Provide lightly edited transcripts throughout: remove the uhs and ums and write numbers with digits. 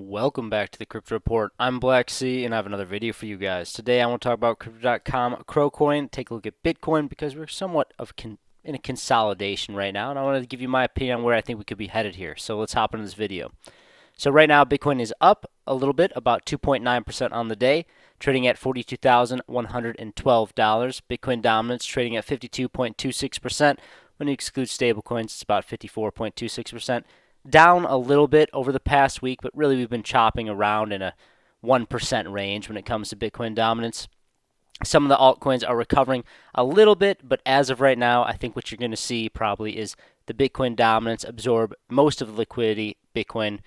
Welcome back to the Crypto Report. I'm Blacksea, and I have another video for you guys. Today I want to talk about Crypto.com, CRO, take a look at Bitcoin because we're somewhat in a consolidation right now, and I want to give you my opinion on where I think we could be headed here. So let's hop into this video. So right now Bitcoin is up a little bit, about 2.9% on the day, trading at $42,112. Bitcoin dominance trading at 52.26%. When you exclude stablecoins, it's about 54.26%. Down a little bit over the past week, but really we've been chopping around in a 1% range when it comes to Bitcoin dominance. Some of the altcoins are recovering a little bit, but as of right now, I think what you're going to see probably is the Bitcoin dominance absorb most of the liquidity. Bitcoin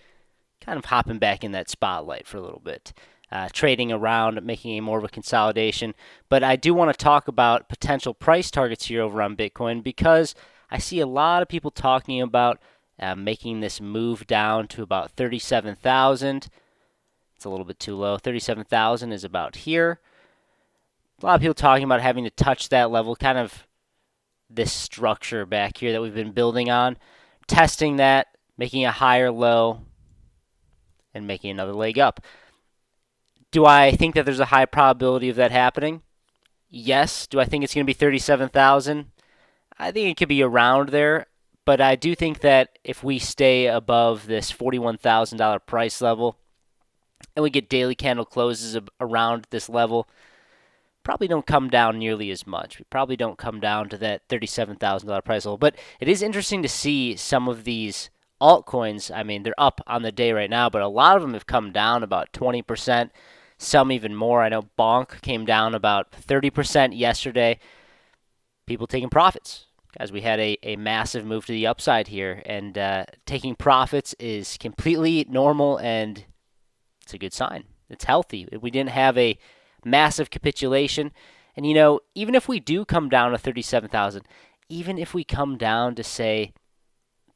kind of hopping back in that spotlight for a little bit, trading around, making a more of a consolidation. But I do want to talk about potential price targets here over on Bitcoin because I see a lot of people talking about making this move down to about 37,000. It's a little bit too low. 37,000 is about here. A lot of people talking about having to touch that level, kind of this structure back here that we've been building on, testing that, making a higher low, and making another leg up. Do I think that there's a high probability of that happening? Yes. Do I think it's going to be 37,000? I think it could be around there. But I do think that if we stay above this $41,000 price level and we get daily candle closes around this level, probably don't come down nearly as much. We probably don't come down to that $37,000 price level. But it is interesting to see some of these altcoins. I mean, they're up on the day right now, but a lot of them have come down about 20%, some even more. I know Bonk came down about 30% yesterday. People taking profits. As we had a massive move to the upside here, and taking profits is completely normal, and it's a good sign. It's healthy. We didn't have a massive capitulation, and even if we do come down to 37,000, even if we come down to say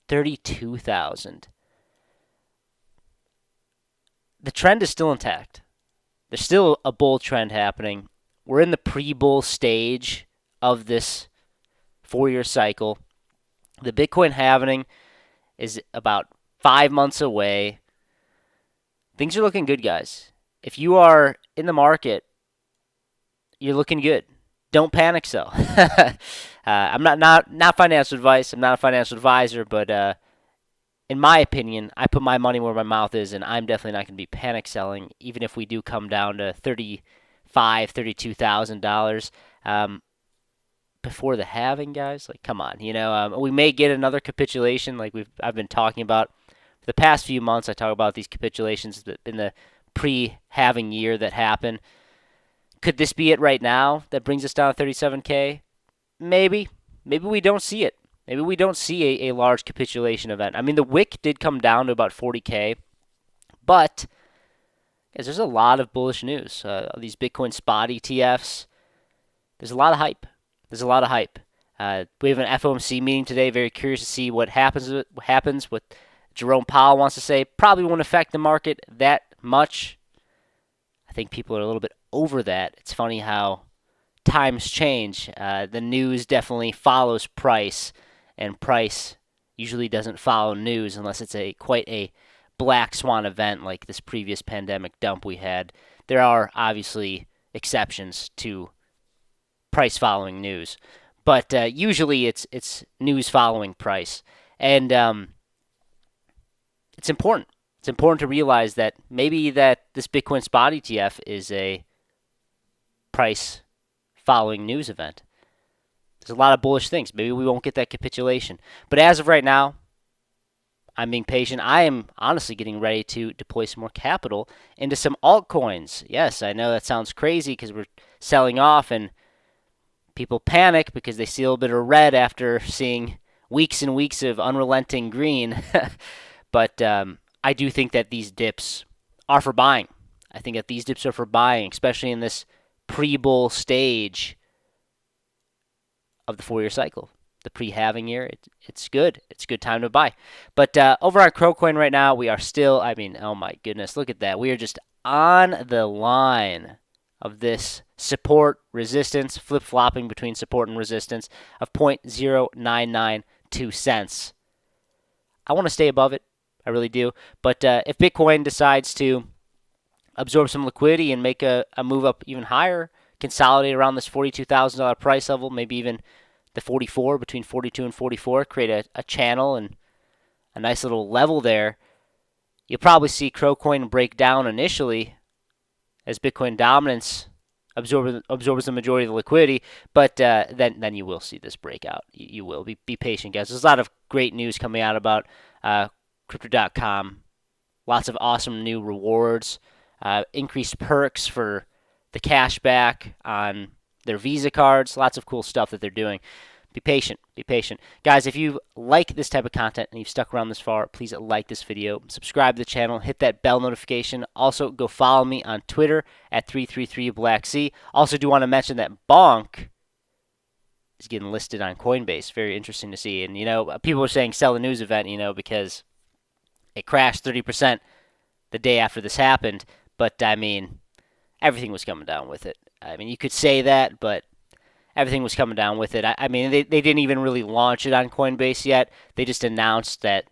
32,000, the trend is still intact. There's still a bull trend happening. We're in the pre-bull stage of this 4-year cycle. The Bitcoin halving is about 5 months away. Things are looking good, guys. If you are in the market, you're looking good. Don't panic sell. I'm not financial advice. I'm not a financial advisor, but in my opinion, I put my money where my mouth is, and I'm definitely not going to be panic selling, even if we do come down to $32,000 before the halving, guys. Like, come on, we may get another capitulation, like I've been talking about for the past few months. I talk about these capitulations in the pre-halving year that happen. Could this be it right now that brings us down to 37K? Maybe we don't see it. Maybe we don't see a large capitulation event. I mean, the wick did come down to about 40K, but guys, there's a lot of bullish news. These Bitcoin spot ETFs, there's a lot of hype. There's a lot of hype. We have an FOMC meeting today. Very curious to see what happens. What Jerome Powell wants to say. Probably won't affect the market that much. I think people are a little bit over that. It's funny how times change. The news definitely follows price, and price usually doesn't follow news unless it's quite a black swan event like this previous pandemic dump we had. There are obviously exceptions to price following news, but usually it's news following price, and it's important. It's important to realize that maybe that this Bitcoin spot ETF is a price following news event. There's a lot of bullish things. Maybe we won't get that capitulation, but as of right now, I'm being patient. I am honestly getting ready to deploy some more capital into some altcoins. Yes, I know that sounds crazy because we're selling off and people panic because they see a little bit of red after seeing weeks and weeks of unrelenting green. But I do think that these dips are for buying. I think that these dips are for buying, especially in this pre-bull stage of the 4-year cycle. The pre-halving year, it's good. It's a good time to buy. But over on CRO right now, we are still, oh my goodness, look at that. We are just on the line of this support resistance, flip-flopping between support and resistance of 0.0992 cents. I want to stay above it. I really do. But if Bitcoin decides to absorb some liquidity and make a move up even higher, consolidate around this $42,000 price level, maybe even the 44, between 42 and 44, create a channel and a nice little level there, you'll probably see Coin break down initially as Bitcoin dominance absorbs the majority of the liquidity, but then you will see this breakout. You will. Be patient, guys. There's a lot of great news coming out about crypto.com. Lots of awesome new rewards, increased perks for the cash back on their Visa cards, lots of cool stuff that they're doing. Be patient. Be patient. Guys, if you like this type of content and you've stuck around this far, please like this video, subscribe to the channel, hit that bell notification. Also, go follow me on Twitter at 333Blacksea. Also, do want to mention that Bonk is getting listed on Coinbase. Very interesting to see. And, people are saying sell the news event, because it crashed 30% the day after this happened. But, everything was coming down with it. You could say that, but everything was coming down with it. They didn't even really launch it on Coinbase yet. They just announced that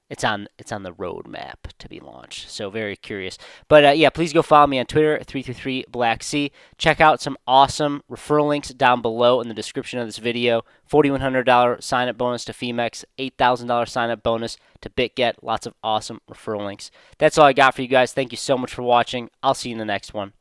it's on the roadmap to be launched. So very curious. But please go follow me on Twitter at 333Blacksea. Check out some awesome referral links down below in the description of this video. $4,100 sign-up bonus to Femex, $8,000 sign-up bonus to BitGet. Lots of awesome referral links. That's all I got for you guys. Thank you so much for watching. I'll see you in the next one.